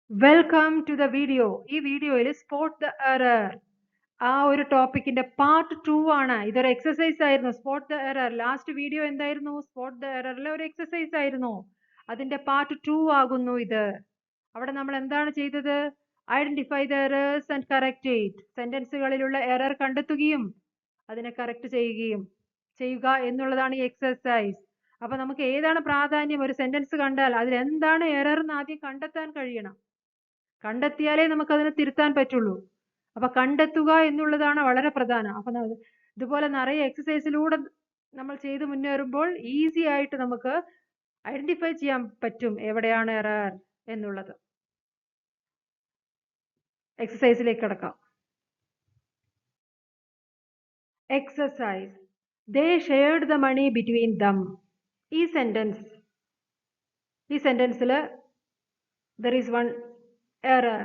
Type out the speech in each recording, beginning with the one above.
Welcome to the video. ഈ വീഡിയോയിൽ spot the error ആ ഒരു ടോപ്പിക്കിന്റെ പാർട്ട് 2 ആണ്. ഇതൊരു എക്സസൈസ് ആയിരുന്നു. Spot the error last video എന്തായിരുന്നു? സ്പോട്ട് ദ എററിലെ ഒരു എക്സസൈസ് ആയിരുന്നു. അതിന്റെ പാർട്ട് 2 ആകുന്നു ഇത്. അവിടെ നമ്മൾ എന്താണ് ചെയ്തത്? Identify the errors and correct it. സെന്റൻസുകളിലുള്ള എറർ കണ്ടെത്തുകയും അതിനെ കറക്റ്റ് ചെയ്യുക എന്നുള്ളതാണ് ഈ എക്സസൈസ്. അപ്പൊ നമുക്ക് ഏതാണ് പ്രാധാന്യം? ഒരു സെന്റൻസ് കണ്ടാൽ അതിൽ എന്താണ് എറർ എന്ന് ആദ്യം കണ്ടെത്താൻ കഴിയണം. കണ്ടെത്തിയാലേ നമുക്ക് അതിനെ തിരുത്താൻ പറ്റുള്ളൂ. അപ്പൊ കണ്ടെത്തുക എന്നുള്ളതാണ് വളരെ പ്രധാനം. അപ്പൊ ഇതുപോലെ നിറയെ എക്സസൈസിലൂടെ നമ്മൾ ചെയ്ത് മുന്നേറുമ്പോൾ ഈസി ആയിട്ട് നമുക്ക് ഐഡന്റിഫൈ ചെയ്യാൻ പറ്റും എവിടെയാണ് എറർ എന്നുള്ളത്. എക്സസൈസിലേക്ക് കടക്കാം. Exercise. They shared the money between them. ഈ സെന്റൻസിൽ there is one error.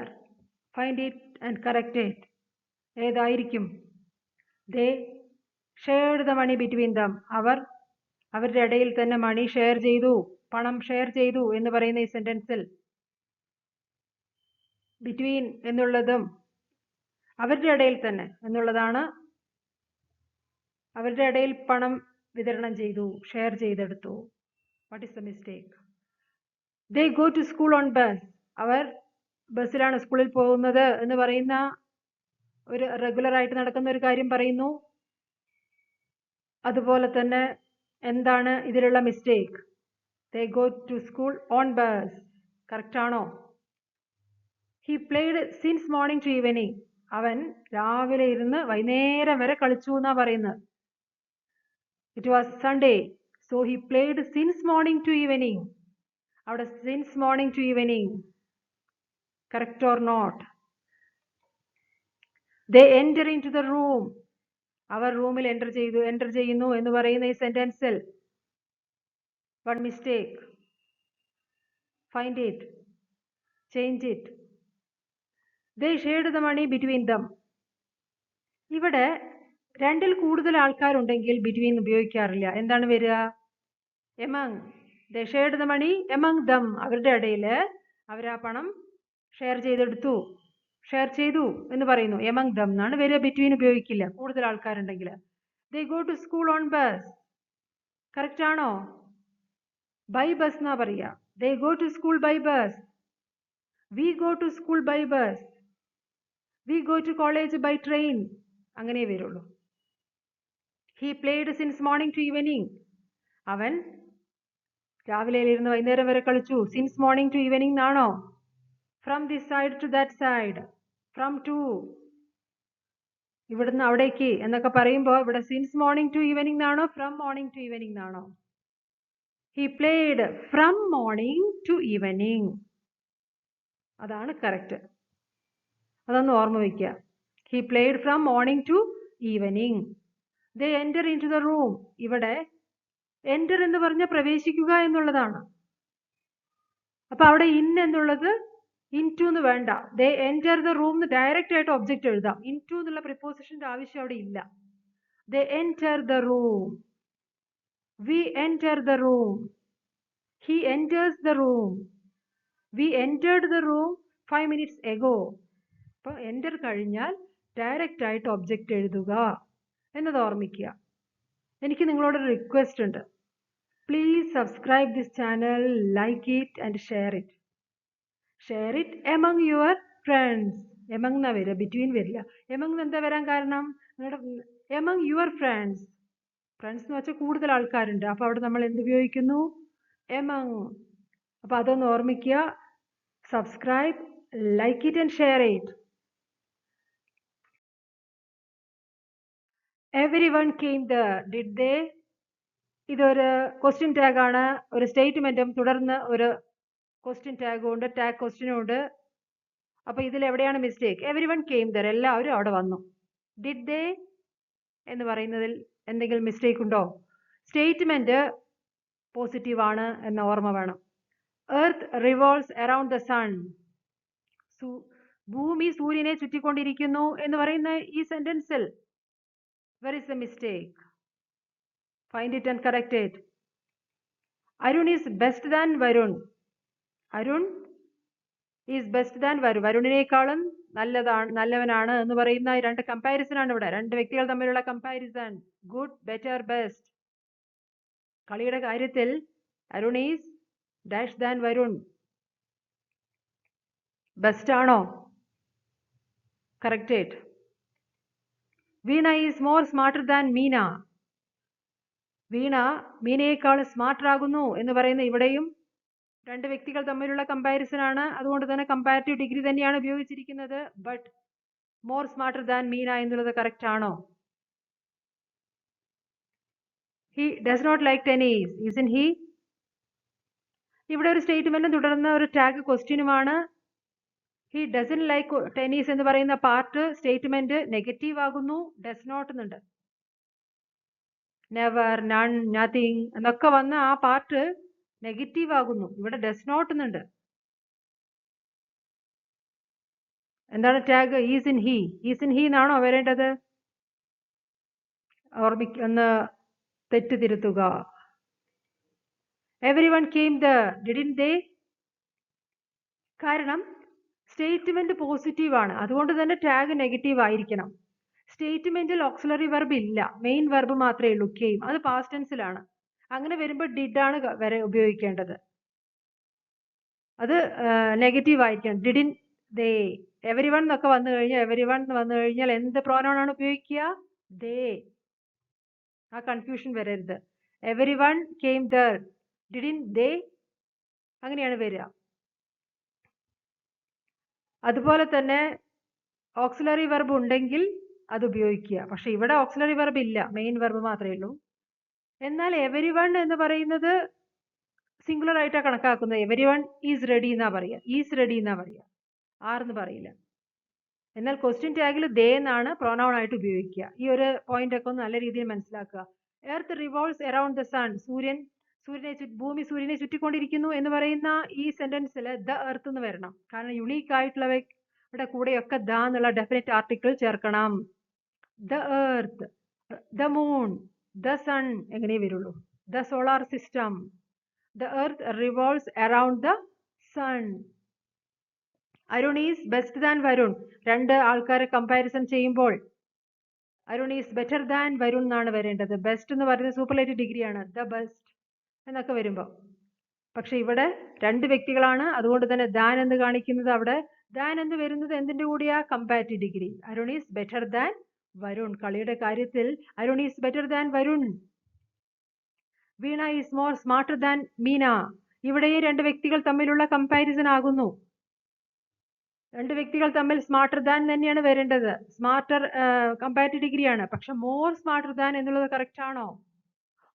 Find it and correct it. ഏതായിരിക്കും? They shared the money between them. അവരുടെ ഇടയിൽ തന്നെ മണി ഷെയർ ചെയ്തു, പണം ഷെയർ ചെയ്തു എന്ന് പറയുന്ന ഈ സെന്റൻസിൽ ബിറ്റ്വീൻ എന്നുള്ളതും അവരുടെ ഇടയിൽ തന്നെ എന്നുള്ളതാണ്. അവരുടെ ഇടയിൽ പണം വിതരണം ചെയ്തു, ഷെയർ ചെയ്തെടുത്തു. What is the mistake? They go to school on bus. അവർ ബസ്സിലാണ് സ്കൂളിൽ പോകുന്നത് എന്ന് പറയുന്ന ഒരു റെഗുലർ ആയിട്ട് നടക്കുന്ന ഒരു കാര്യം പറയുന്നു. അതുപോലെ തന്നെ എന്താണ് ഇതിലുള്ള mistake? They go to school on bus. Correct ആണോ? He played since morning to evening. അവൻ രാവിലെ ഇരുന്ന് വൈകുന്നേരം വരെ കളിച്ചു എന്നാ പറയുന്നത്. It was Sunday, so he played since morning to evening. അവിടെ since morning to evening. Correct or not? They enter into the room. അവർ റൂമിൽ എൻ്റർ ചെയ്യുന്നു എന്ന് പറയുന്ന ഈ സെന്റൻസിൽ one mistake. Find it. Change it. They shared the money between them. ഇവിടെ രണ്ടിൽ കൂടുതൽ ആൾക്കാരുണ്ടെങ്കിൽ ബിറ്റ്വീൻ ഉപയോഗിക്കാറില്ല. എന്താണ് വരിക? Among. They shared the money among them. അവരുടെ ഇടയിൽ അവർ ആ പണം ഷെയർ ചെയ്തു എന്ന് പറയുന്നു. എമംഗ് them എന്നാണ് വരിക. ബിറ്റ്വീൻ ഉപയോഗിക്കില്ല കൂടുതൽ ആൾക്കാരുണ്ടെങ്കിൽ. They go to school on bus. Correct ആണോ? ബൈ ബസ് എന്നാ പറയുക. They go to school by bus. We go to school by bus. We go to college by train. അങ്ങനെ വരുള്ളൂ. He played since morning to evening. അവൻ രാവിലെ ഇരുന്ന് വൈകുന്നേരം വരെ കളിച്ചു. Since morning to evening എന്നാണോ? From this side to that side. From to ഇവിടുന്ന് അവിടേക്ക് എന്നൊക്കെ പറയുമ്പോൾ ഇവിടെ since morning to evening എന്നാണോ from morning to evening എന്നാണോ? He played from morning to evening. അതാണ് കറക്റ്റ്. അതൊന്ന് ഓർമ്മ വയ്ക്കുക. He played from morning to evening. They enter into the room. ഇവിടെ enter എന്ന് പറഞ്ഞ പ്രവേശിക്കുക എന്നുള്ളതാണ്. അപ്പൊ അവിടെ in എന്നുള്ളത് into എന്ന് വേണ്ട. They enter the room direct ആയിട്ട് ഒബ്ജക്റ്റ് എഴുതാം. into എന്നുള്ള പ്രിപ്പോസിഷന്റെ ആവശ്യം അവിടെ ഇല്ല. They enter the room. We enter the room. He enters the room. We entered the room 5 minutes ago. അപ്പോൾ എൻ്റർ കഴിഞ്ഞാൽ ഡയറക്റ്റ് ആയിട്ട് ഒബ്ജക്റ്റ് എഴുതുക എന്നത് ഓർമ്മിക്കുക. എനിക്ക് നിങ്ങളോടൊരു റിക്വസ്റ്റ് ഉണ്ട്. Please subscribe this channel, like it and share it. Share it among your friends. Among എന്നാ വരിക, ബിറ്റ്വീൻ വരില്ല. എമംഗ് എന്താ വരാൻ കാരണം? നിങ്ങളുടെ എമംഗ് യുവർ ഫ്രണ്ട്സ്. ഫ്രണ്ട്സ് എന്ന് വെച്ചാൽ കൂടുതൽ ആൾക്കാരുണ്ട്. അപ്പോൾ അവിടെ നമ്മൾ എന്ത് ഉപയോഗിക്കുന്നു? എമംഗ്. അപ്പോൾ അതൊന്ന് ഓർമ്മിക്കുക. Subscribe, like it and share it. Everyone came there. Did they? ഇതൊരു ക്വസ്റ്റ്യൻ ടാഗ് ആണ്. ഒരു സ്റ്റേറ്റ്മെന്റും തുടർന്ന് ഒരു ക്വസ്റ്റ്യൻ ടാഗും ഉണ്ട്, ടാഗ് ക്വസ്റ്റ്യനും ഉണ്ട്. അപ്പൊ ഇതിൽ എവിടെയാണ് മിസ്റ്റേക്ക്? Everyone came there. എല്ലാവരും അവിടെ വന്നു. Did they എന്ന് പറയുന്നതിൽ എന്തെങ്കിലും മിസ്റ്റേക്ക് ഉണ്ടോ? സ്റ്റേറ്റ്മെന്റ് പോസിറ്റീവ് ആണ് എന്ന ഓർമ്മ വേണം. Earth revolves around the sun. ഭൂമി സൂര്യനെ ചുറ്റിക്കൊണ്ടിരിക്കുന്നു എന്ന് പറയുന്ന ഈ സെന്റൻസിൽ where is the mistake? Find it and correct it. Arun is best than Varun. Arun is best than Varun, വരുണിനേക്കാളും നല്ലവനാണ് എന്ന് പറയുന്ന രണ്ട് കമ്പാരിസൺ ആണ് ഇവിടെ. രണ്ട് വ്യക്തികൾ തമ്മിലുള്ള കമ്പാരിസൺ. Good, better, best. കളിയുടെ കാര്യത്തിൽ Arun is dash than Varun. Best ആണോ? കറക്റ്റേറ്റ്. Veena is more smarter than Meena. Veena മീനയേക്കാൾ സ്മാർട്ടർ ആകുന്നു എന്ന് പറയുന്ന ഇവിടെയും രണ്ട് വ്യക്തികൾ തമ്മിലുള്ള കമ്പാരിസൺ ആണ്. അതുകൊണ്ട് തന്നെ കമ്പാരിറ്റീവ് ഡിഗ്രി തന്നെയാണ് ഉപയോഗിച്ചിരിക്കുന്നത്. But more smarter than Meena എന്നുള്ളത് കറക്റ്റ് ആണോ? He does not like tennis. Isn't he? ഇവിടെ ഒരു സ്റ്റേറ്റ്മെന്റും തുടർന്ന് ഒരു ടാഗ് ക്വസ്റ്റ്യനുമാണ്. ഹി ഡസൻ ലൈക്ക് ടെന്നീസ് എന്ന് പറയുന്ന പാർട്ട് സ്റ്റേറ്റ്മെന്റ് നെഗറ്റീവ് ആകുന്നു. ഡസ് നോട്ട് എന്നുണ്ട്. നെവർ, നൺ, നത്തിങ് എന്നൊക്കെ വന്ന ആ പാർട്ട് നെഗറ്റീവ് ആകുന്നു. ഇവിടെ ഡസ് നോട്ട് എന്നുണ്ട്. എന്താണ് tag? Is in he. Is in he എന്നാണോ വരേണ്ടത്? ഒന്ന് തെറ്റ് തിരുത്തുക. Everyone came there. ഡിഡിന്റ് ദേ? കാരണം സ്റ്റേറ്റ്മെന്റ് പോസിറ്റീവ് ആണ്, അതുകൊണ്ട് തന്നെ ടാഗ് നെഗറ്റീവ് ആയിരിക്കണം. സ്റ്റേറ്റ്മെന്റിൽ ഓക്സിലറി വെർബ് ഇല്ല, മെയിൻ വെർബ് മാത്രമേ ഉള്ളൂ, കെയിം. അത് പാസ്റ്റ് ടെൻസിലാണ്. അങ്ങനെ വരുമ്പോൾ ഡിഡ് ആണ് വരെ ഉപയോഗിക്കേണ്ടത്. അത് നെഗറ്റീവ് ആയിരിക്കണം. Didn't they. എവരിവൺ എന്നൊക്കെ വന്നു കഴിഞ്ഞാൽ, എവരിവൺ വന്നു കഴിഞ്ഞാൽ എന്ത് പ്രോനൗൺ ആണ് ഉപയോഗിക്കുക? ദേ. ആ കൺഫ്യൂഷൻ വരരുത്. Everyone came there. Didn't they? അങ്ങനെയാണ് വരിക. അതുപോലെ തന്നെ ഓക്സിലറി വെർബ് ഉണ്ടെങ്കിൽ അത് ഉപയോഗിക്കുക. പക്ഷെ ഇവിടെ ഓക്സിലറി വെർബ് ഇല്ല, മെയിൻ വെർബ് മാത്രമേ ഉള്ളൂ. എന്നാൽ എവരിവൺ എന്ന് പറയുന്നത് സിംഗുലർ ആയിട്ടാണ് കണക്കാക്കുന്നത്. എവരിവൺ ഈസ് റെഡി എന്നാ പറയുക, ഈസ് റെഡി എന്നാ പറയുക, ആർ എന്ന് പറയില്ല. എന്നാൽ ക്വസ്റ്റ്യൻ ടാഗിൽ ദേ എന്നാണ് പ്രോനൗൺ ആയിട്ട് ഉപയോഗിക്കുക. ഈ ഒരു പോയിന്റ് ഒക്കെ ഒന്ന് നല്ല രീതിയിൽ മനസ്സിലാക്കുക. Earth revolves around the sun. ഭൂമി സൂര്യനെ ചുറ്റിക്കൊണ്ടിരിക്കുന്നു എന്ന് പറയുന്ന ഈ സെന്റൻസിൽ ദ എർത്ത് എന്ന് വരണം. കാരണം യുണീക്ക് ആയിട്ടുള്ളവയുടെ കൂടെയൊക്കെ ദ എന്നുള്ള ഡെഫിനറ്റ് ആർട്ടിക്കിൾ ചേർക്കണം. The earth, the moon, the sun എങ്ങനെ വരുള്ളൂ? The solar system. The earth revolves around the sun. Arun is best than Varun. രണ്ട് ആൾക്കാരെ കമ്പാരിസൺ ചെയ്യുമ്പോൾ Arun is better than Varun എന്നാണ് വരേണ്ടത്. ബെസ്റ്റ് എന്ന് പറയുന്നത് സൂപ്പർലേറ്റീവ് ഡിഗ്രിയാണ്. ദ ബെസ്റ്റ് എന്നൊക്കെ വരുമ്പോൾ. പക്ഷെ ഇവിടെ രണ്ട് വ്യക്തികളാണ്, അതുകൊണ്ട് തന്നെ ദാൻ എന്ന് കാണിക്കുന്നത് അവിടെ ദാൻ എന്ന് വരുന്നത് എന്തിന്റെ കൂടിയാ? Comparative degree. Arun is better than Varun. കളിയുടെ കാര്യത്തിൽ Arun is better than Varun. Veena is more smarter than Meena. ഇവിടെ രണ്ട് വ്യക്തികൾ തമ്മിലുള്ള കമ്പാരിസൺ ആകുന്നു. രണ്ട് വ്യക്തികൾ തമ്മിൽ സ്മാർട്ടർ ദാൻ തന്നെയാണ് വരേണ്ടത്. സ്മാർട്ടർ കമ്പാരിറ്റീവ് ഡിഗ്രിയാണ്. പക്ഷെ മോർ സ്മാർട്ടർ ദാൻ എന്നുള്ളത് കറക്റ്റ് ആണോ?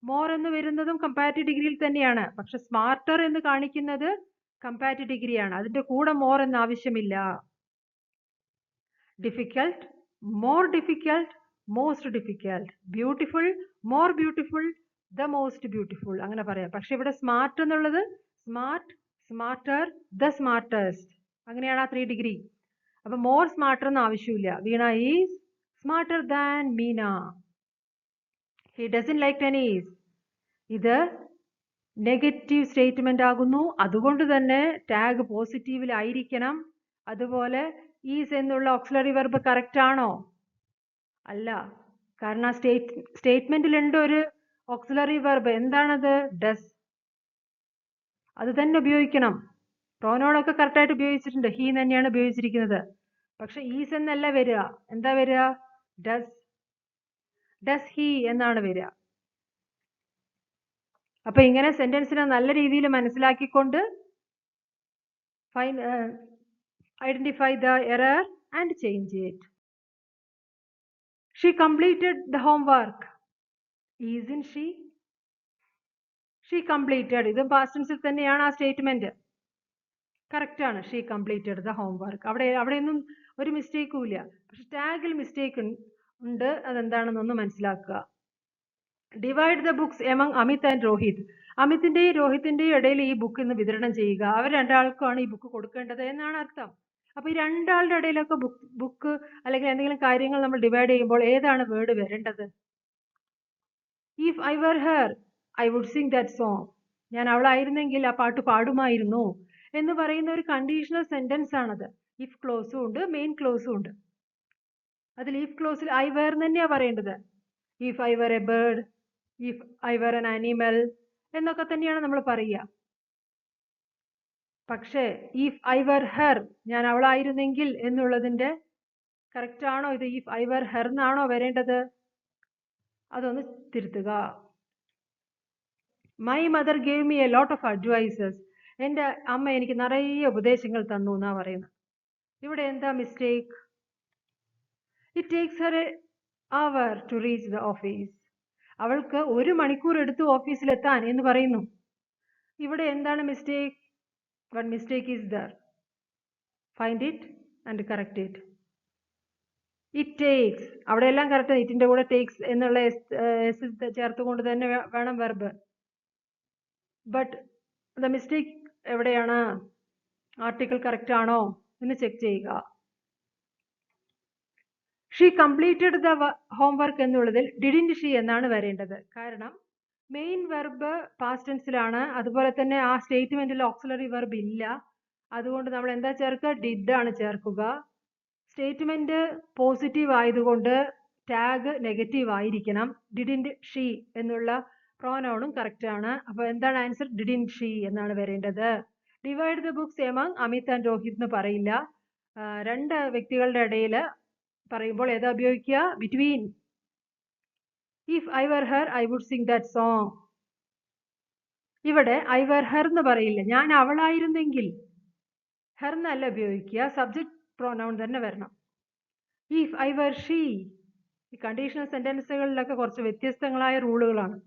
മോർ എന്ന് വരുന്നതും കമ്പാരിറ്റീവ് ഡിഗ്രിയിൽ തന്നെയാണ്. പക്ഷെ സ്മാർട്ടർ എന്ന് കാണിക്കുന്നത് കമ്പാരിറ്റീവ് ഡിഗ്രിയാണ്. അതിന്റെ കൂടെ മോർ എന്ന ആവശ്യമില്ല. Difficult, more difficult, most difficult. Beautiful, more beautiful, the most beautiful, അങ്ങനെ പറയാം. പക്ഷെ ഇവിടെ സ്മാർട്ട് എന്നുള്ളത് സ്മാർട്ട്, സ്മാർട്ടർ, ദ സ്മാർട്ടസ്റ്റ്, അങ്ങനെയാണ് ആ 3 ഡിഗ്രി. അപ്പൊ മോർ സ്മാർട്ടർ എന്ന് ആവശ്യമില്ല. Veena is smarter than Meena. He doesn't like tennis. ഇത് നെഗറ്റീവ് സ്റ്റേറ്റ്മെന്റ് ആകുന്നു. അതുകൊണ്ട് തന്നെ ടാഗ് പോസിറ്റീവിലായിരിക്കണം. അതുപോലെ ഈസ് എന്നുള്ള ഓക്സിലറി വെർബ് കറക്റ്റ് ആണോ? അല്ല. കാരണം സ്റ്റേറ്റ്മെന്റിലുണ്ട് ഒരു ഓക്സിലറി വെർബ്. എന്താണത്? ഡസ്. അത് തന്നെ ഉപയോഗിക്കണം. പ്രോനൗണൊക്കെ കറക്റ്റായിട്ട് ഉപയോഗിച്ചിട്ടുണ്ട്. ഹീ തന്നെയാണ് ഉപയോഗിച്ചിരിക്കുന്നത്. പക്ഷെ ഈസ് എന്നല്ല വരിക. എന്താ വരിക? ഡസ്. ഡസ് ഹീ എന്നാണ് വരിക. അപ്പൊ ഇങ്ങനെ സെന്റൻസിനെ നല്ല രീതിയിൽ മനസ്സിലാക്കിക്കൊണ്ട് identify the error and change it. She completed the homework. ഈസിൻ she? She completed, ഇതും പാസ്റ്റ് ടെൻസിൽ തന്നെയാണ് ആ സ്റ്റേറ്റ്മെന്റ്. കറക്റ്റ് ആണ്. She completed the homework. അവിടെയൊന്നും ഒരു മിസ്റ്റേക്കും ഇല്ല. പക്ഷെ ടാഗിൽ മിസ്റ്റേക്ക് ഉണ്ട്. അതെന്താണെന്നൊന്ന് മനസ്സിലാക്കുക. Divide the books among Amit and Rohit. അമിതിന്റെയും രോഹിത്തിന്റെയും ഇടയിൽ ഈ ബുക്ക് ഇന്ന് വിതരണം ചെയ്യുക. അവർ രണ്ടാൾക്കാണ് ഈ ബുക്ക് കൊടുക്കേണ്ടത് എന്നാണ് അർത്ഥം. അപ്പൊ ഈ രണ്ടാളുടെ ഇടയിലൊക്കെ ബുക്ക് അല്ലെങ്കിൽ എന്തെങ്കിലും കാര്യങ്ങൾ നമ്മൾ ഡിവൈഡ് ചെയ്യുമ്പോൾ ഏതാണ് വേർഡ് വരേണ്ടത്? If I were her I would sing that song. ഞാൻ അവളായിരുന്നെങ്കിൽ ആ പാട്ട് പാടുമായിരുന്നു എന്ന് പറയുന്ന ഒരു കണ്ടീഷണൽ സെന്റൻസ് ആണത്. ഇഫ് ക്ലോസും ഉണ്ട്, മെയിൻ ക്ലോസും ഉണ്ട്. അതിൽ ഇഫ് ക്ലോസിൽ ഐ വേർ തന്നെയാ പറയേണ്ടത്. If I were a bird, if I were an animal എന്നൊക്കെ തന്നെയാണ് നമ്മൾ പറയുക. പക്ഷേ ഇഫ് ഐ വർ ഹെർ, ഞാൻ അവളായിരുന്നെങ്കിൽ എന്നുള്ളതിന്റെ കറക്റ്റ് ആണോ ഇത്? ഇഫ് ഐ വർ ഹെർ എന്നാണോ വരേണ്ടത്? അതൊന്ന് തിരുത്തുക. My mother gave me a lot of advices. എൻ്റെ അമ്മ എനിക്ക് നിറയെ ഉപദേശങ്ങൾ തന്നു എന്നാ പറയുന്നത്. ഇവിടെ എന്താ mistake? It takes her a hour to reach the office. അവൾക്ക് 1 മണിക്കൂർ എടുത്തു ഓഫീസിലെത്താൻ എന്ന് പറയുന്നു. ഇവിടെ എന്താണ് mistake? One mistake is there. Find it and correct it. It takes, അവിടെ എല്ലാം കറക്റ്റ്. ഇറ്റിന്റെ കൂടെ ടേക്സ് എന്നുള്ള എസ് ചേർത്തുകൊണ്ട് തന്നെ വേണം വെർബ്. ബട്ട് ദ മിസ്റ്റേക്ക് എവിടെയാണ്? ആർട്ടിക്കിൾ കറക്റ്റ് ആണോ എന്ന് ചെക്ക് ചെയ്യുക. ഷീ കംപ്ലീറ്റഡ് ദ ഹോംവർക്ക് എന്നുള്ളതിൽ ഡിഡിൻറ്റ് ഷീ എന്നാണ് വരേണ്ടത്. കാരണം മെയിൻ വെർബ് പാസ്റ്റ് ടെൻസിലാണ്. അതുപോലെ തന്നെ ആ സ്റ്റേറ്റ്മെന്റിൽ ഓക്സിലറി വെർബ് ഇല്ല. അതുകൊണ്ട് നമ്മൾ എന്താ ചേർക്കുക? ഡിഡ് ആണ് ചേർക്കുക. സ്റ്റേറ്റ്മെന്റ് പോസിറ്റീവ് ആയതുകൊണ്ട് ടാഗ് നെഗറ്റീവ് ആയിരിക്കണം. ഡിഡിൻറ്റ് ഷീ എന്നുള്ള പ്രോനൗണും കറക്റ്റ് ആണ്. അപ്പോൾ എന്താണ് ആൻസർ? ഡിഡിൻറ്റ് ഷീ എന്നാണ് വരേണ്ടത്. Divide the books among Amit and Rohit എന്ന് പറയില്ല. 2 വ്യക്തികളുടെ ഇടയിൽ പറയുമ്പോൾ ഏതാ ഉപയോഗിക്കുക? Between. If I were her I would sing that song. ഇവിടെ ഐ വർ ഹെർ എന്ന് പറയില്ല. ഞാൻ അവളായിരുന്നെങ്കിൽ. ഹെർ എന്നല്ല ഉപയോഗിക്കുക, സബ്ജക്ട് പ്രോനൗൺ തന്നെ വരണം. If I were she. ഈ കണ്ടീഷണൽ സെന്റൻസുകളിലൊക്കെ കുറച്ച് വ്യത്യസ്തങ്ങളായ റൂളുകളാണ്.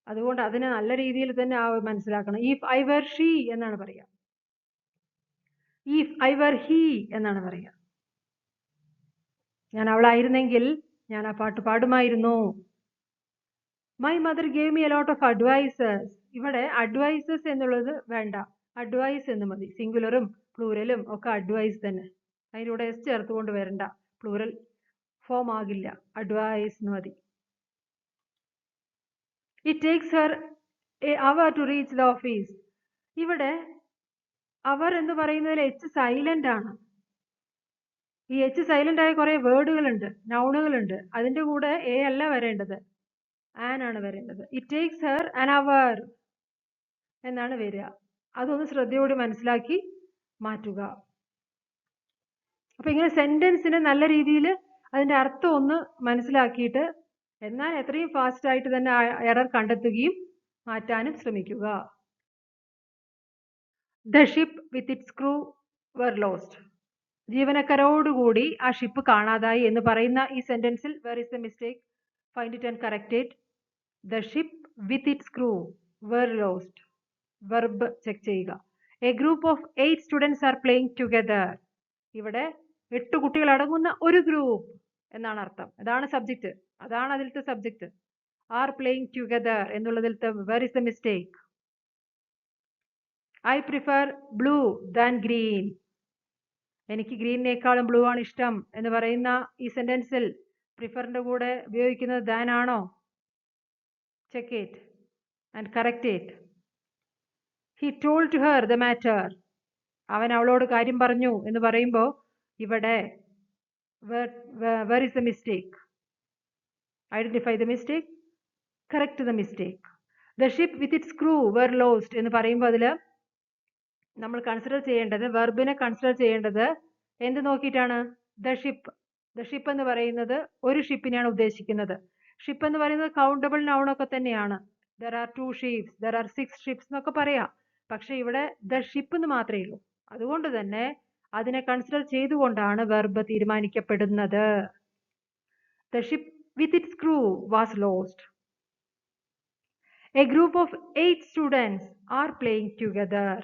അതുകൊണ്ട് അതിനെ നല്ല രീതിയിൽ തന്നെ മനസ്സിലാക്കണം. ഇഫ് ഐ വർ ഷീ എന്നാണ് പറയുക. ഇഫ് ഐ വർ ഹീ എന്നാണ് പറയുക. ഞാൻ അവളായിരുന്നെങ്കിൽ ഞാൻ ആ പാട്ട് പാടുമായിരുന്നു. My mother gave me a lot of advices. ഇവിടെ അഡ്വൈസസ് എന്നുള്ളത് വേണ്ട, അഡ്വൈസ് എന്ന് മതി. സിംഗുലറും പ്ലൂരലും ഒക്കെ അഡ്വൈസ് തന്നെ. അതിലൂടെ എസ് ചേർത്തുകൊണ്ട് വരണ്ട, പ്ലൂറൽ ഫോം ആകില്ല. അഡ്വൈസ് എന്ന് മതി. It takes her a hour to reach the office. ഇവിടെ അവർ എന്ന് പറയുന്നതിൽ എച്ച് സൈലന്റ് ആണ്. ഈ എച്ച് സൈലന്റ് ആയ കുറെ വേർഡുകളുണ്ട്, നൗണുകളുണ്ട്. അതിന്റെ കൂടെ എ അല്ല വരേണ്ടത്, ആൻ ആണ് വരേണ്ടത്. It takes her an hour എന്നാണ് വരിക. അതൊന്ന് ശ്രദ്ധയോടെ മനസ്സിലാക്കി മാറ്റുക. അപ്പൊ ഇങ്ങനെ സെന്റൻസിനെ നല്ല രീതിയിൽ അതിന്റെ അർത്ഥം ഒന്ന് മനസ്സിലാക്കിയിട്ട് എന്നാൽ എത്രയും ഫാസ്റ്റ് ആയിട്ട് തന്നെ എറർ കണ്ടെത്തുകയും മാറ്റാനും ശ്രമിക്കുക. The ship with its crew were lost. ജീവനക്കാരോടുകൂടി ആ ഷിപ്പ് കാണാതായി എന്ന് പറയുന്ന ഈ സെന്റൻസിൽ where is the mistake? Find it and correct it. The ship with its crew were lost. Verb check ചെയ്യുക. A group of 8 students are playing together. ഇവിടെ 8 കുട്ടികൾ അടങ്ങുന്ന ഒരു ഗ്രൂപ്പ് എന്നാണ് അർത്ഥം. അതാണ് സബ്ജക്റ്റ്, അതാണ് അതിലത്തെ സബ്ജക്റ്റ്. ആർ പ്ലേയിങ് ടുഗദർ എന്നുള്ളതിലത്തെ where is the mistake? I prefer blue than green. എനിക്ക് ഗ്രീനിനേക്കാളും ബ്ലൂ ആണ് ഇഷ്ടം എന്ന് പറയുന്ന ഈ സെന്റൻസിൽ പ്രിഫറിന്റെ കൂടെ ഉപയോഗിക്കുന്നത് ദാൻ ആണോ? Check it and correct it. He told to her the matter. അവൻ അവളോട് കാര്യം പറഞ്ഞു എന്ന് പറയുമ്പോൾ ഇവിടെ where is the mistake? Identify the mistake, correct the mistake. The ship with its crew were lost എന്ന് പറയുമ്പോൾ അതിൽ നമ്മൾ കൺസിഡർ ചെയ്യേണ്ടത്, വെർബിനെ കൺസിഡർ ചെയ്യേണ്ടത് എന്ത് നോക്കിയിട്ടാണ്? The ship. ദ ഷിപ്പ് എന്ന് പറയുന്നത് ഒരു ഷിപ്പിനെയാണ് ഉദ്ദേശിക്കുന്നത്. ഷിപ്പ് എന്ന് പറയുന്നത് കൗണ്ടബിൾ നൗൺ ഒക്കെ തന്നെയാണ്. There are 2 ships, there are 6 ships എന്നൊക്കെ പറയാം. പക്ഷെ ഇവിടെ ദ ഷിപ്പ് എന്ന് മാത്രമേ ഉള്ളൂ. അതുകൊണ്ട് തന്നെ അതിനെ കൺസിഡർ ചെയ്തുകൊണ്ടാണ് വെർബ് തീരുമാനിക്കപ്പെടുന്നത്. The ship with its crew was lost. A group of 8 students are playing together.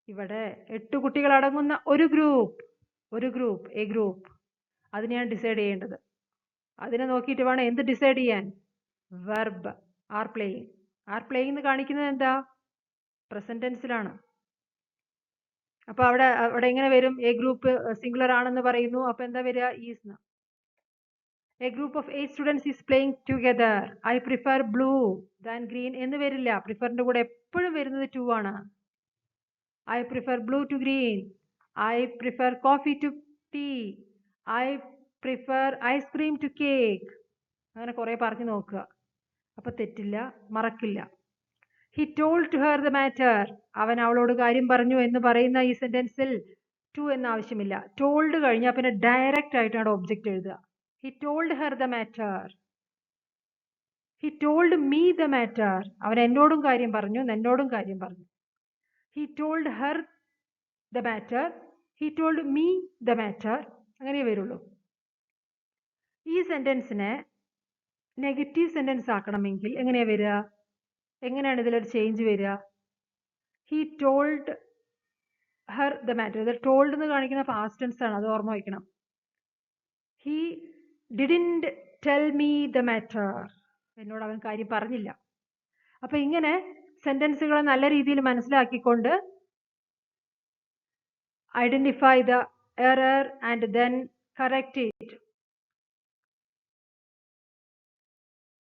ഇവിടെ 8 കുട്ടികൾ അടങ്ങുന്ന ഒരു ഗ്രൂപ്പ്, എ ഗ്രൂപ്പ്. അതിനെയാണ് ഡിസൈഡ് ചെയ്യേണ്ടത്. അതിനെ നോക്കിയിട്ട് വേണം എന്ത് ഡിസൈഡ് ചെയ്യാൻ? Verb are playing. Are playing എന്ന് കാണിക്കുന്നത് എന്താ? പ്രസന്റ് ടെൻസിലാണ്. അപ്പൊ അവിടെ എങ്ങനെ വരും? എ ഗ്രൂപ്പ് സിംഗുലർ ആണെന്ന് പറയുന്നു. അപ്പൊ എന്താ വരിക? Is. A group of 8 students is playing together. I prefer blue than green എന്ന് വരില്ല. പ്രിഫറിന്റെ കൂടെ എപ്പോഴും വരുന്നത് ടു ആണ്. I prefer blue to green. I prefer coffee to tea. I prefer ice cream to cake. അങ്ങനെ കുറേ പറഞ്ഞു നോക്കുക. അപ്പൊ തെറ്റില്ല, മറക്കില്ല. He told to her the matter. അവൻ അവളോട് കാര്യം പറഞ്ഞു എന്ന് പറയുന്ന ഈ സെന്റൻസിൽ to എന്ന ആവശ്യമില്ല. ടോൾഡ് കഴിഞ്ഞാൽ പിന്നെ ഡയറക്റ്റ് ആയിട്ടാണ് ഒബ്ജക്റ്റ് എഴുതുക. He told her the matter. He told me the matter. അവൻ എന്നോടും കാര്യം പറഞ്ഞു, എന്നോടും കാര്യം പറഞ്ഞു. He told her the matter. He told me the matter. അങ്ങനെ വരുള്ളൂ. ഈ സെന്റൻസിനെ നെഗറ്റീവ് സെന്റൻസ് ആക്കണമെങ്കിൽ എങ്ങനെയാ വരിക? എങ്ങനെയാണ് ഇതിലൊരു ചേഞ്ച് വരിക? He told her the matter. ഇത് told എന്ന് കാണിക്കുന്ന past tense ആണ്, അത് ഓർമ്മ വയ്ക്കണം. He didn't tell me the matter. എന്നോട് അവൻ കാര്യം പറഞ്ഞില്ല. അപ്പൊ ഇങ്ങനെ സെന്റൻസുകളെ നല്ല രീതിയിൽ മനസ്സിലാക്കിക്കൊണ്ട് identify the error and then correct it.